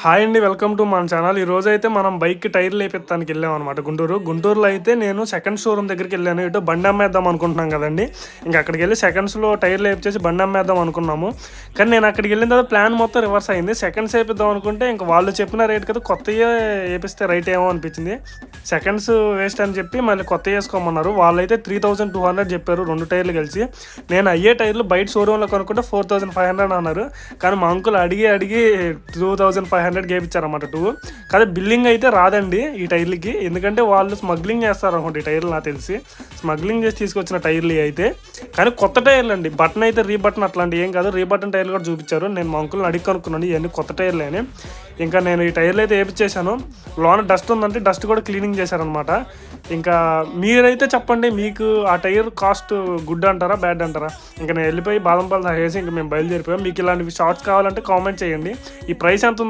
Hi అండి, welcome to మన channel. ఈరోజు అయితే మనం బైక్కి టైర్లు వేపిస్తానికి వెళ్ళాం అనమాట గుంటూరులో అయితే నేను సెకండ్ షోరూమ్ దగ్గరికి వెళ్ళాను. ఇటు బండి అమ్మేద్దాం అనుకుంటున్నాం కదండి. ఇంకా అక్కడికి వెళ్ళి సెకండ్స్లో టైర్లు వేపించేసి బండి అమ్మేద్దాం అనుకున్నాము. కానీ నేను అక్కడికి వెళ్ళిన తర్వాత ప్లాన్ మొత్తం రివర్స్ అయింది. సెకండ్స్ వేపిద్దాం అనుకుంటే ఇంకా వాళ్ళు చెప్పిన రేట్ కదా, కొత్తగా వేపిస్తే రైట్ ఏమో అనిపించింది. సెకండ్స్ వేస్ట్ అని చెప్పి మళ్ళీ కొత్త వేసుకోమన్నారు. వాళ్ళైతే 3200 చెప్పారు రెండు టైర్లు కలిసి. నేను అయ్యే టైర్లు బయట షోరూంలో కొనుక్కుంటే 4500 అన్నారు. కానీ మా అంకుల్ అడిగి 2500 గేపించారన్నమాట. కానీ బిల్లింగ్ అయితే రాదండి ఈ టైర్లకి, ఎందుకంటే వాళ్ళు స్మగ్లింగ్ చేస్తారు అనుకోండి ఈ టైర్లు. నాకు తెలిసి స్మగ్లింగ్ చేసి తీసుకొచ్చిన టైర్లు అయితే. కానీ కొత్త టైర్లు అండి, బటన్ అయితే రీబటన్ అట్లాంటి ఏం కాదు. రీబటన్ టైర్లు కూడా చూపించారు. నేను మా అంకుల్ని అడిగి కనుక్కున్నాను ఇవన్నీ కొత్త టైర్లు అని. ఇంకా నేను ఈ టైర్లు అయితే వేపించేశాను. లోన డస్ట్ ఉందంటే డస్ట్ కూడా క్లీనింగ్ చేశారనమాట. ఇంకా మీరైతే చెప్పండి, మీకు ఆ టైర్ కాస్ట్ గుడ్ అంటారా బ్యాడ్ అంటారా? ఇంకా నేను వెళ్ళిపోయి బాదం పాలు తాగేసి ఇంకా మేము బయలుదేరిపోయాం. మీకు ఇలాంటివి షార్ట్స్ కావాలంటే కామెంట్ చేయండి. ఈ ప్రైస్ ఎంత